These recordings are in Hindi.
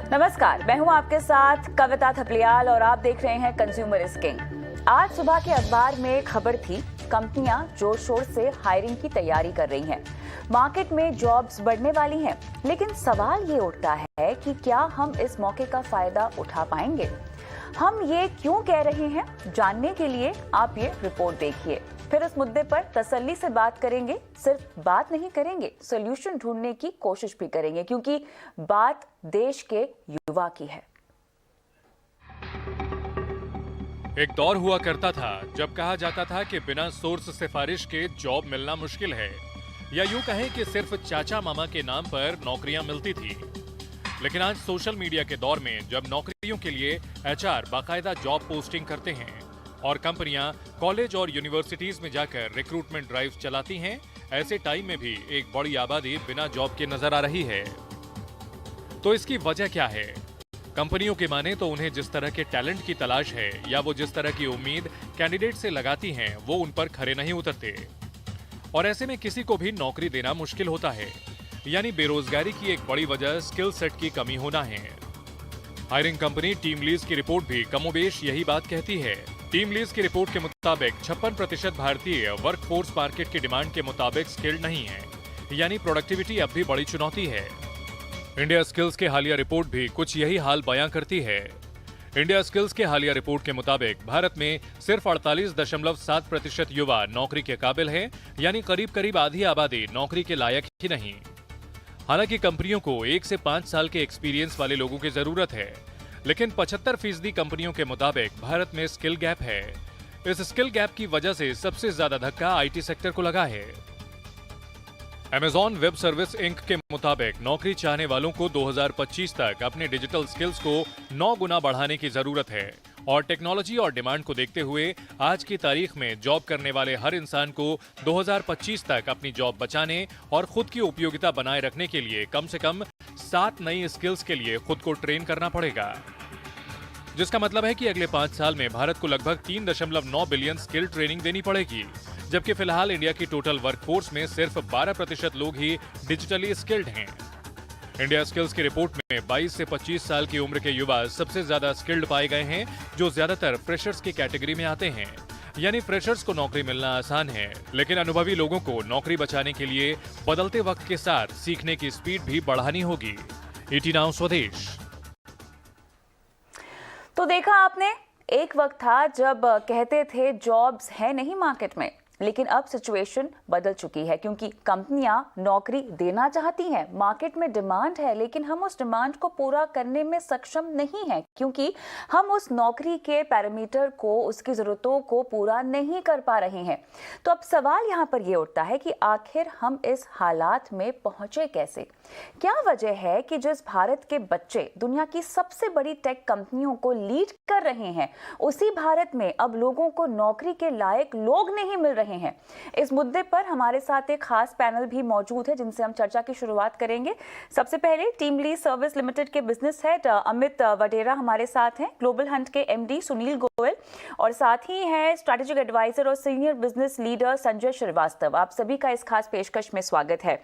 नमस्कार, मैं हूं आपके साथ कविता थपलियाल और आप देख रहे हैं कंज्यूमर इज किंग। आज सुबह के अखबार में खबर थी, कंपनियां जोर शोर से हायरिंग की तैयारी कर रही हैं। मार्केट में जॉब्स बढ़ने वाली हैं, लेकिन सवाल ये उठता है कि क्या हम इस मौके का फायदा उठा पाएंगे? हम ये क्यों कह रहे हैं, जानने के लिए आप ये रिपोर्ट देखिए। फिर इस मुद्दे पर तसल्ली से बात करेंगे। सिर्फ बात नहीं करेंगे, सॉल्यूशन ढूंढने की कोशिश भी करेंगे, क्योंकि बात देश के युवा की है। एक दौर हुआ करता था जब कहा जाता था कि बिना सोर्स सिफारिश के जॉब मिलना मुश्किल है, या यूं कहें कि सिर्फ चाचा मामा के नाम पर नौकरियां मिलती थी। लेकिन आज सोशल मीडिया के दौर में जब नौकरियों के लिए एचआर बाकायदा जॉब पोस्टिंग करते हैं और कंपनियां कॉलेज और यूनिवर्सिटीज में जाकर रिक्रूटमेंट ड्राइव चलाती हैं, ऐसे टाइम में भी एक बड़ी आबादी बिना जॉब के नजर आ रही है। तो इसकी वजह क्या है? कंपनियों के माने तो उन्हें जिस तरह के टैलेंट की तलाश है या वो जिस तरह की उम्मीद कैंडिडेट से लगाती हैं, वो उन पर खरे नहीं उतरते और ऐसे में किसी को भी नौकरी देना मुश्किल होता है। यानी बेरोजगारी की एक बड़ी वजह स्किल सेट की कमी होना है। हायरिंग कंपनी टीमलीज की रिपोर्ट भी कमोबेश यही बात कहती है। टीमलीज की रिपोर्ट के मुताबिक 56% भारतीय वर्कफोर्स मार्केट की डिमांड के मुताबिक स्किल्ड नहीं है, यानी प्रोडक्टिविटी अब भी बड़ी चुनौती है। इंडिया स्किल्स के हालिया रिपोर्ट भी कुछ यही हाल बयां करती है। इंडिया स्किल्स के हालिया रिपोर्ट के मुताबिक भारत में सिर्फ 48.7% युवा नौकरी के काबिल है, यानी करीब करीब आधी आबादी नौकरी के लायक ही नहीं। हालांकि कंपनियों को 1 से 5 साल के एक्सपीरियंस वाले लोगों की जरूरत है, लेकिन 75% कंपनियों के मुताबिक भारत में स्किल गैप है। इस स्किल गैप की वजह से सबसे ज्यादा धक्का आईटी सेक्टर को लगा है। अमेजॉन वेब सर्विस इंक के मुताबिक नौकरी चाहने वालों को 2025 तक अपने डिजिटल स्किल्स को 9 गुना बढ़ाने की जरूरत है और टेक्नोलॉजी और डिमांड को देखते हुए आज की तारीख में जॉब करने वाले हर इंसान को 2025 तक अपनी जॉब बचाने और खुद की उपयोगिता बनाए रखने के लिए कम से कम 7 नई स्किल्स के लिए खुद को ट्रेन करना पड़ेगा, जिसका मतलब है कि अगले 5 साल में भारत को लगभग 3.9 बिलियन स्किल ट्रेनिंग देनी पड़ेगी, जबकि फिलहाल इंडिया की टोटल वर्कफोर्स में सिर्फ 12% लोग ही डिजिटली स्किल्ड हैं। इंडिया स्किल्स की रिपोर्ट में 22 से 25 साल की उम्र के युवा सबसे ज्यादा स्किल्ड पाए गए हैं, जो ज्यादातर फ्रेशर्स की कैटेगरी में आते हैं। यानी फ्रेशर्स को नौकरी मिलना आसान है, लेकिन अनुभवी लोगों को नौकरी बचाने के लिए बदलते वक्त के साथ सीखने की स्पीड भी बढ़ानी होगी। ईटी नाउ स्वदेश। तो देखा आपने, एक वक्त था जब कहते थे जॉब्स है नहीं मार्केट में, लेकिन अब सिचुएशन बदल चुकी है, क्योंकि कंपनियां नौकरी देना चाहती हैं, मार्केट में डिमांड है, लेकिन हम उस डिमांड को पूरा करने में सक्षम नहीं हैं, क्योंकि हम उस नौकरी के पैरामीटर को, उसकी ज़रूरतों को पूरा नहीं कर पा रहे हैं। तो अब सवाल यहाँ पर ये उठता है कि आखिर हम इस हालात में पहुँचे कैसे? क्या वजह है कि जिस भारत के बच्चे दुनिया की सबसे बड़ी टेक कंपनियों को लीड कर रहे हैं, उसी भारत में अब लोगों को नौकरी के लायक लोग नहीं मिल रहे हैं? इस मुद्दे पर हमारे साथ एक खास पैनल भी मौजूद है, जिनसे हम चर्चा की शुरुआत करेंगे। सबसे पहले टीमलीज सर्विस लिमिटेड के बिजनेस हेड अमित वडेरा हमारे साथ हैं, ग्लोबल हंट के एमडी सुनील गोयल, और साथ ही हैं स्ट्रैटेजिक एडवाइजर और senior business leader Sanjay Srivastava. आप सभी का इस खास पेशकश में स्वागत है।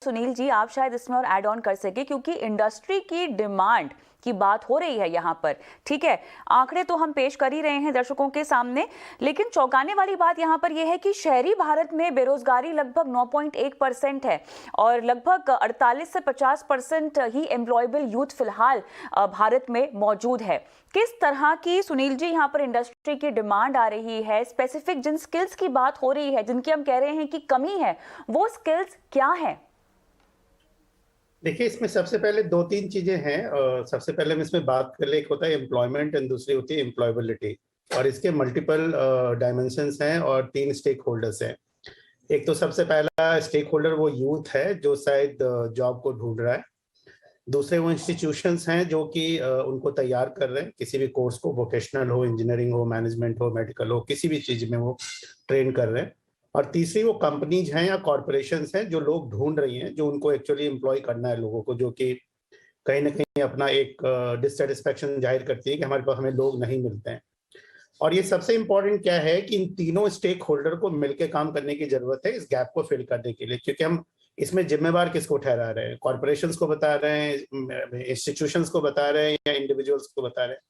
सुनील जी, आप शायद इसमें और ऐड ऑन कर सके, क्योंकि इंडस्ट्री की डिमांड की बात हो रही है यहाँ पर। ठीक है, आंकड़े तो हम पेश कर ही रहे हैं दर्शकों के सामने, लेकिन चौंकाने वाली बात यहाँ पर यह है कि शहरी भारत में बेरोजगारी लगभग 9.1% है और लगभग 48 से 50% ही एम्प्लॉयबल यूथ फिलहाल भारत में मौजूद है। किस तरह की, सुनील जी, यहाँ पर इंडस्ट्री की डिमांड आ रही है? स्पेसिफिक जिन स्किल्स की बात हो रही है, जिनकी हम कह रहे हैं कि कमी है, वो स्किल्स क्या है? देखिए, इसमें सबसे पहले 2-3 चीजें हैं। सबसे पहले हम इसमें बात कर ले, एक होता है एम्प्लॉयमेंट एंड दूसरी होती है एम्प्लॉयबिलिटी, और इसके मल्टीपल डायमेंशंस हैं और 3 स्टेक होल्डर्स हैं। एक तो सबसे पहला स्टेक होल्डर वो यूथ है जो शायद जॉब को ढूंढ रहा है। दूसरे वो इंस्टीट्यूशंस हैं जो कि उनको तैयार कर रहे हैं, किसी भी कोर्स को, वोकेशनल हो, इंजीनियरिंग हो, मैनेजमेंट हो, मेडिकल हो, किसी भी चीज में वो ट्रेन कर रहे हैं। और तीसरी वो कंपनीज हैं या कॉरपोरेशंस हैं जो लोग ढूंढ रही हैं, जो उनको एक्चुअली एम्प्लॉय करना है लोगों को, जो कि कहीं ना कहीं अपना एक डिससेटिस्फैक्शन जाहिर करती है कि हमारे पास हमें लोग नहीं मिलते हैं। और ये सबसे इंपॉर्टेंट क्या है कि इन तीनों स्टेक होल्डर को मिलकर काम करने की जरूरत है इस गैप को फिल करने के लिए, क्योंकि हम इसमें जिम्मेवार किसको ठहरा रहे हैं? कॉर्पोरेशंस को बता रहे हैं, इंस्टीट्यूशंस को बता रहे हैं, या इंडिविजुअल्स को बता रहे हैं?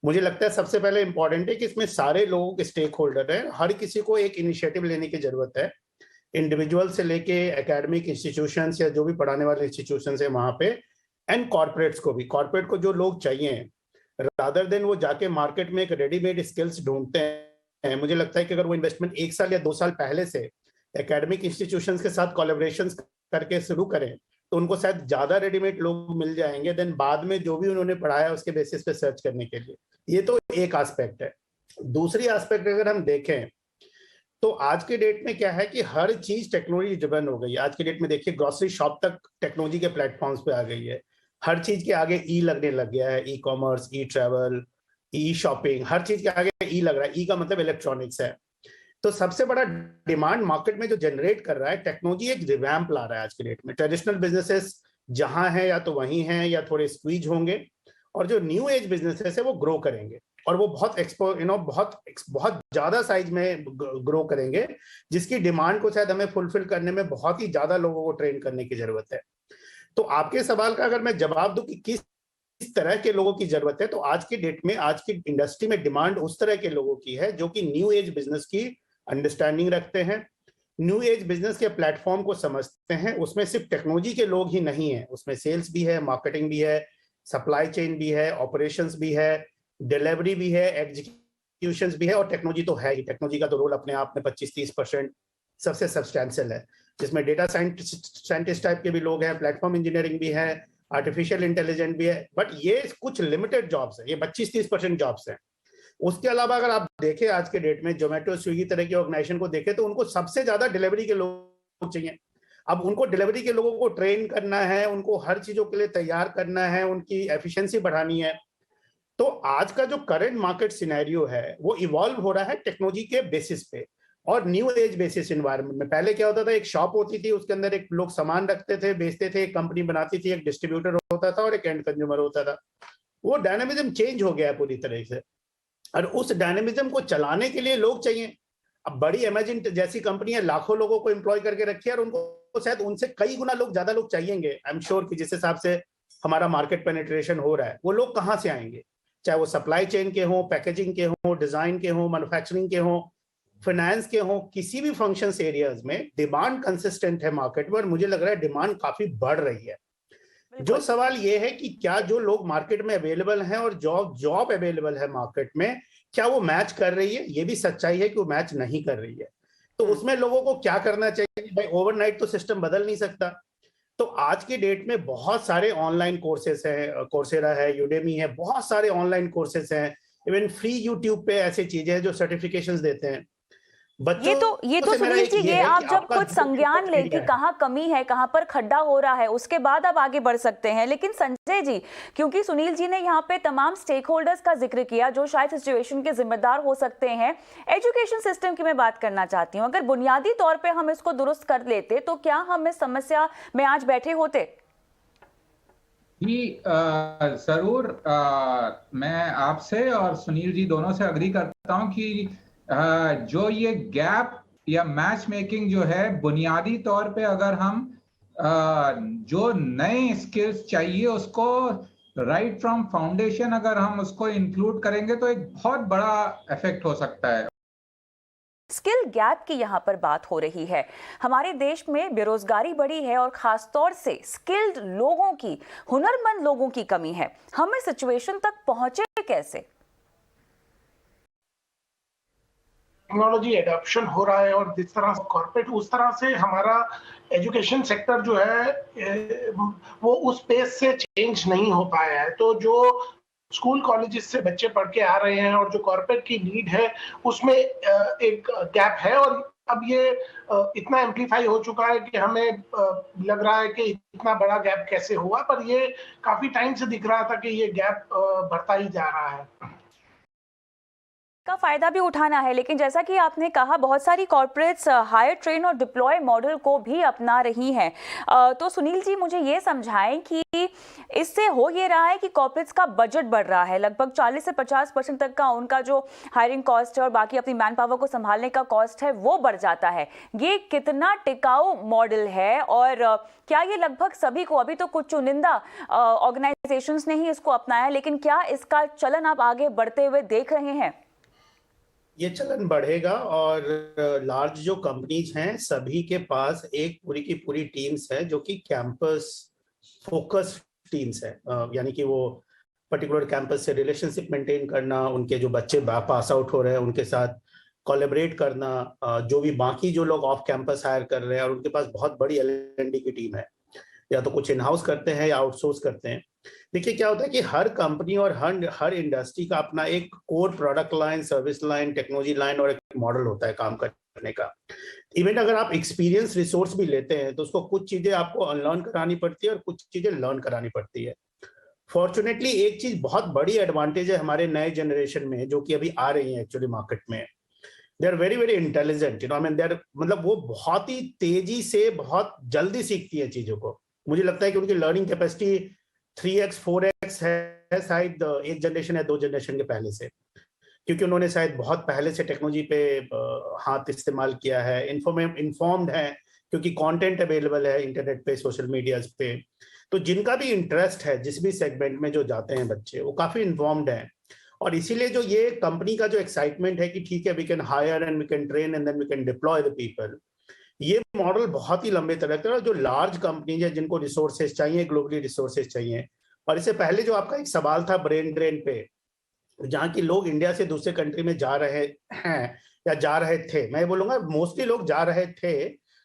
मुझे लगता है सबसे पहले इंपॉर्टेंट है कि इसमें सारे लोगों के स्टेक होल्डर हैं, हर किसी को एक इनिशिएटिव लेने की जरूरत है, इंडिविजुअल से लेके एकेडमिक इंस्टीट्यूशंस या जो भी पढ़ाने वाले इंस्टीट्यूशंस है वहां पे, एंड कॉर्पोरेट्स को भी। कॉर्पोरेट को जो लोग चाहिए, रादर देन वो जाके मार्केट में एक रेडीमेड स्किल्स ढूंढते हैं, मुझे लगता है कि अगर वो इन्वेस्टमेंट 1 साल या 2 साल पहले से एकेडमिक इंस्टीट्यूशंस के साथ कोलैबोरेशंस करके शुरू करें तो उनको शायद ज्यादा रेडीमेड लोग मिल जाएंगे देन बाद में जो भी उन्होंने पढ़ाया उसके बेसिस पे सर्च करने के लिए। ये तो एक एस्पेक्ट है। दूसरी एस्पेक्ट अगर हम देखें तो आज के डेट में क्या है कि हर चीज टेक्नोलॉजी ड्रिवन हो गई है। आज के डेट में देखिए ग्रोसरी शॉप तक टेक्नोलॉजी के प्लेटफॉर्म्स पे आ गई है, हर चीज के आगे ई लगने लग गया है, ई कॉमर्स, ई ट्रैवल, ई शॉपिंग, हर चीज के आगे ई लग रहा है। ई का मतलब इलेक्ट्रॉनिक्स है। तो सबसे बड़ा डिमांड मार्केट में जो जनरेट कर रहा है टेक्नोलॉजी, एक रिवैम्प ला रहा है आज के डेट में। ट्रेडिशनल बिजनेसेस जहां है या तो वहीं हैं या थोड़े स्क्वीज होंगे, और जो न्यू एज बिजनेसेस है वो ग्रो करेंगे, और वो बहुत ज्यादा साइज में ग्रो करेंगे, जिसकी डिमांड को शायद हमें फुलफिल करने में बहुत ही ज्यादा लोगों को ट्रेन करने की जरूरत है। तो आपके सवाल का अगर मैं जवाब दूं कि किस तरह के लोगों की जरूरत है, तो आज की डेट में, आज की इंडस्ट्री में डिमांड उस तरह के लोगों की है जो कि न्यू एज बिजनेस की अंडरस्टैंडिंग रखते हैं, न्यू एज बिजनेस के प्लेटफॉर्म को समझते हैं। उसमें सिर्फ टेक्नोलॉजी के लोग ही नहीं है, उसमें सेल्स भी है, मार्केटिंग भी है, सप्लाई चेन भी है, ऑपरेशंस भी है, डिलीवरी भी है, एग्जीक्यूशंस भी है, और टेक्नोलॉजी तो है ही। टेक्नोलॉजी का तो रोल अपने आप में 25-30% सबसे सब्सटैंशियल है, जिसमें डेटा साइंटिस्ट टाइप के भी लोग हैं, प्लेटफॉर्म इंजीनियरिंग भी है, आर्टिफिशियल इंटेलिजेंस भी है, बट ये कुछ लिमिटेड जॉब्स है, ये 25-30% जॉब्स हैं। उसके अलावा अगर आप देखें आज के डेट में जोमेटो, स्विगी तरह के ऑर्गेनाइजेशन को देखें तो उनको सबसे ज्यादा डिलीवरी के लोग चाहिए। अब उनको डिलीवरी के लोगों को ट्रेन करना है, उनको हर चीजों के लिए तैयार करना है, उनकी एफिशिएंसी बढ़ानी है। तो आज का जो करंट मार्केट सिनेरियो है वो इवॉल्व हो रहा है टेक्नोलॉजी के बेसिस पे और न्यू एज बेसिस एनवायरनमेंट में। पहले क्या होता था, एक शॉप होती थी, उसके अंदर एक लोग सामान रखते थे, बेचते थे, एक कंपनी बनाती थी, एक डिस्ट्रीब्यूटर होता था और एक एंड कंज्यूमर होता था। वो डायनामिज्म चेंज हो गया है पूरी तरह से, और उस डायनेमिज्म को चलाने के लिए लोग चाहिए। अब बड़ी अमेजिन जैसी कंपनियां लाखों लोगों को एम्प्लॉय करके रखी है, और उनको शायद उनसे कई गुना ज्यादा लोग चाहिएंगे। आई एम श्योर कि जिस हिसाब से हमारा मार्केट पेनिट्रेशन हो रहा है, वो लोग कहाँ से आएंगे, चाहे वो सप्लाई चेन के हों, पैकेजिंग के हों, डिजाइन के हों, मैन्युफैक्चरिंग के हों, फाइनेंस के हों, किसी भी फंक्शंस एरियाज में डिमांड कंसिस्टेंट है मार्केट में, और मुझे लग रहा है डिमांड काफी बढ़ रही है। जो सवाल ये है कि क्या जो लोग मार्केट में अवेलेबल हैं और जॉब अवेलेबल है मार्केट में, क्या वो मैच कर रही है? ये भी सच्चाई है कि वो मैच नहीं कर रही है। तो उसमें लोगों को क्या करना चाहिए? भाई ओवरनाइट तो सिस्टम बदल नहीं सकता। तो आज के डेट में बहुत सारे ऑनलाइन कोर्सेस हैं, कोर्सेरा है, यूडेमी है, बहुत सारे ऑनलाइन कोर्सेस हैं, इवन फ्री यूट्यूब पे ऐसी चीजें हैं जो सर्टिफिकेशंस देते हैं। ये तो सुनील जी, ये आप जब कुछ संज्ञान ले कि कहाँ कमी है, कहाँ पर खड्डा हो रहा है, उसके बाद आप आगे बढ़ सकते हैं। लेकिन संजय जी, क्योंकि सुनील जी ने यहाँ पे तमाम स्टेक होल्डर्स का जिक्र किया जो शायद सिचुएशन के जिम्मेदार हो सकते हैं, एजुकेशन सिस्टम की मैं बात करना चाहती हूँ। अगर बुनियादी तौर पर हम इसको दुरुस्त कर लेते तो क्या हम इस समस्या में आज बैठे होते? जी जरूर, मैं आपसे और सुनील जी दोनों से अग्री करता हूं कि जो ये गैप या मैच मेकिंग जो है, बुनियादी तौर पे अगर हम जो नए स्किल्स चाहिए उसको राइट फ्रॉम फाउंडेशन अगर हम उसको इंक्लूड करेंगे तो एक बहुत बड़ा इफेक्ट हो सकता है। स्किल गैप की यहाँ पर बात हो रही है। हमारे देश में बेरोजगारी बढ़ी है और खासतौर से स्किल्ड लोगों की, हुनरमंद लोगों की कमी है। हम इस सिचुएशन तक पहुंचे कैसे? टेक्नोलॉजी एडॉप्शन हो रहा है और जिस तरह से कॉर्पोरेट, उस तरह से हमारा एजुकेशन सेक्टर जो है वो उस पेस से चेंज नहीं हो पाया है। तो जो स्कूल कॉलेजेस से बच्चे पढ़ के आ रहे हैं और जो कॉर्पोरेट की नीड है उसमें एक गैप है, और अब ये इतना एम्प्लीफाई हो चुका है कि हमें लग रहा है कि इतना बड़ा गैप कैसे हुआ, पर ये काफी टाइम से दिख रहा था कि ये गैप बढ़ता ही जा रहा है। का फायदा भी उठाना है, लेकिन जैसा कि आपने कहा बहुत सारी कॉर्पोरेट्स हायर ट्रेन और डिप्लॉय मॉडल को भी अपना रही हैं। तो सुनील जी मुझे ये समझाएं कि इससे हो ये रहा है कि कॉर्पोरेट्स का बजट बढ़ रहा है, लगभग 40 से 50% तक का उनका जो हायरिंग कॉस्ट है और बाकी अपनी मैन पावर को संभालने का कॉस्ट है वो बढ़ जाता है। ये कितना टिकाऊ मॉडल है और क्या ये लगभग सभी को, अभी तो कुछ चुनिंदा ऑर्गेनाइजेशंस ने ही इसको अपनाया, लेकिन क्या इसका चलन आप आगे बढ़ते हुए देख रहे हैं? ये चलन बढ़ेगा और लार्ज जो कंपनीज हैं सभी के पास एक पूरी की पूरी टीम्स है जो कि कैंपस फोकस टीम्स है, यानी कि वो पर्टिकुलर कैंपस से रिलेशनशिप मेंटेन करना, उनके जो बच्चे पास आउट हो रहे हैं उनके साथ कोलैबोरेट करना, जो भी बाकी जो लोग ऑफ कैंपस हायर कर रहे हैं और उनके पास बहुत बड़ी L&D की टीम है, या तो कुछ इन हाउस करते हैं या आउटसोर्स करते हैं। देखिए क्या होता है कि हर कंपनी और हर इंडस्ट्री का अपना एक core product line, service line, technology line और एक मॉडल होता है काम करने का। इवन अगर आप एक्सपीरियंस रिसोर्स भी लेते हैं तो उसको कुछ चीजें आपको अनलर्न करानी पड़ती है और कुछ चीजें लर्न करानी पड़ती है। फॉर्चुनेटली एक चीज बहुत बड़ी एडवांटेज है हमारे नए जनरेशन में जो कि अभी आ रही है एक्चुअली मार्केट में, they are very very intelligent, you know, I mean they are, मतलब वो बहुत ही तेजी से बहुत जल्दी सीखती है चीजों को। मुझे लगता है कि उनकी लर्निंग कैपेसिटी 3x 4x है शायद एक जनरेशन या 2 जनरेशन के पहले से, क्योंकि उन्होंने शायद बहुत पहले से टेक्नोलॉजी पे हाथ इस्तेमाल किया है, इन्फॉर्म्ड है क्योंकि कंटेंट अवेलेबल है इंटरनेट पे, सोशल मीडिया पे। तो जिनका भी इंटरेस्ट है जिस भी सेगमेंट में जो जाते हैं बच्चे, वो काफी इन्फॉर्म्ड है। और इसीलिए जो ये कंपनी का जो एक्साइटमेंट है कि ठीक है we can hire and we can train and then we can deploy the people, ये मॉडल बहुत ही लंबे तक है। और जो लार्ज कंपनीज है जिनको रिसोर्सेज चाहिए, ग्लोबली रिसोर्सेज चाहिए, और इससे पहले जो आपका एक सवाल था ब्रेन ड्रेन पे, जहाँ की लोग इंडिया से दूसरे कंट्री में जा रहे हैं या जा रहे थे, मैं बोलूंगा मोस्टली लोग जा रहे थे,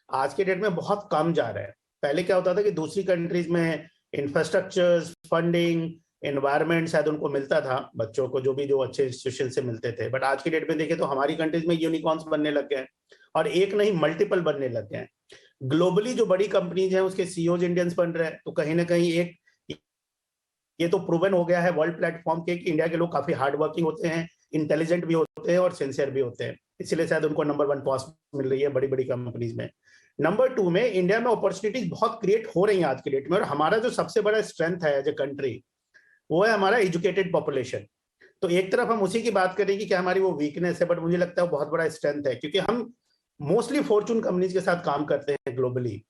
आज के डेट में बहुत कम जा रहे हैं। पहले क्या होता था कि दूसरी कंट्रीज में इंफ्रास्ट्रक्चर, फंडिंग, एनवायरनमेंट शायद उनको मिलता था, बच्चों को जो अच्छे इंस्टीट्यूशन से मिलते थे। बट आज की डेट में देखें तो हमारी कंट्रीज में यूनिकॉर्न्स बनने लग गए और एक नहीं मल्टीपल बनने लग गए। ग्लोबली जो बड़ी कंपनीज हैं उसके सीईओज इंडियंस बन रहे हैं, तो कहीं ना कहीं एक ये तो प्रूवन हो गया है वर्ल्ड प्लेटफॉर्म के कि इंडिया के लोग काफी हार्ड वर्किंग होते हैं, इंटेलिजेंट भी होते हैं और सिंसियर भी होते हैं, इसलिए शायद उनको नंबर 1 पोस्ट मिल रही है बड़ी बड़ी कंपनीज में। नंबर 2 में इंडिया में अपॉर्चुनिटीज बहुत क्रिएट हो रही हैं आज की डेट में, और हमारा जो सबसे बड़ा स्ट्रेंथ है एज ए कंट्री वो है हमारा एजुकेटेड पॉपुलेशन। तो एक तरफ हम उसी की बात करें कि क्या हमारी वो वीकनेस है, बट मुझे लगता है वो बहुत बड़ा स्ट्रेंथ है, क्योंकि हम मोस्टली फॉर्चून कंपनीज के साथ काम करते हैं ग्लोबली,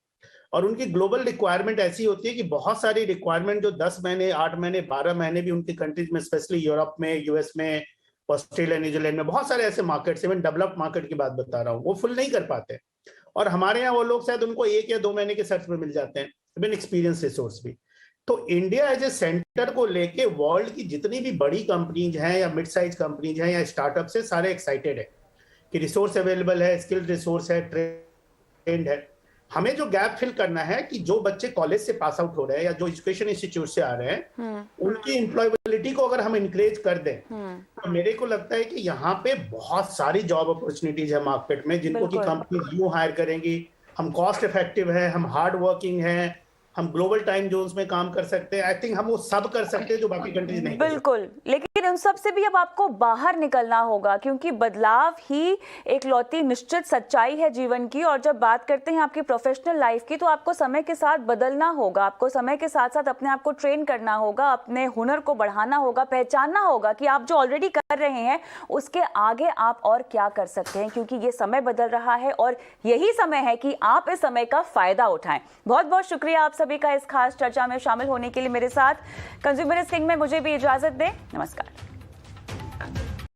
और उनकी ग्लोबल रिक्वायरमेंट ऐसी होती है कि बहुत सारी रिक्वायरमेंट जो 10 महीने, 8 महीने, 12 महीने भी उनकी कंट्रीज में, स्पेशली यूरोप में, यूएस में, ऑस्ट्रेलिया, न्यूजीलैंड में, बहुत सारे ऐसे मार्केट्स, इवन डेवलप्ड मार्केट की बात बता रहा हूँ, वो फुल नहीं कर पाते। और हमारे यहाँ वो लोग शायद उनको 1 या 2 महीने के सर्च में मिल जाते हैं, इवन एक्सपीरियंस रिसोर्स भी। तो इंडिया एज ए सेंटर को लेके वर्ल्ड की जितनी भी बड़ी कंपनीज हैं या मिड साइज कंपनीज हैं या स्टार्टअप से सारे एक्साइटेड है कि रिसोर्स अवेलेबल है, स्किल्ड रिसोर्स है, ट्रेंड है। हमें जो गैप फिल करना है कि जो बच्चे कॉलेज से पास आउट हो रहे हैं या जो एजुकेशन इंस्टीट्यूट से आ रहे हैं उनकी एम्प्लॉयबिलिटी को अगर हम इंकरेज कर दें तो मेरे को लगता है कि यहाँ पे बहुत सारी जॉब अपॉर्चुनिटीज है मार्केट में, जिनको की कंपनी यूं हायर करेंगी। हम कॉस्ट इफेक्टिव है, हम हार्ड वर्किंग है, हम ग्लोबल टाइम जोन्स में काम कर सकते हैं। आई थिंक हम वो सब कर सकते हैं जो बाकी कंट्रीज नहीं। बिल्कुल, लेकिन उन सब से भी अब आपको बाहर निकलना होगा, क्योंकि बदलाव ही एक लौती निश्चित सच्चाई है जीवन की। और जब बात करते हैं आपकी प्रोफेशनल लाइफ की, तो आपको समय के साथ बदलना होगा, आपको समय के साथ साथ अपने आप को ट्रेन करना होगा, अपने हुनर को बढ़ाना होगा, पहचानना होगा कि आप जो ऑलरेडी कर रहे हैं उसके आगे आप और क्या कर सकते हैं, क्योंकि ये समय बदल रहा है और यही समय है कि आप इस समय का फायदा उठाएं। बहुत बहुत शुक्रिया आप सभी का इस खास चर्चा में शामिल होने के लिए मेरे साथ। कंज्यूमर इज किंग में मुझे भी इजाजत दें। नमस्कार।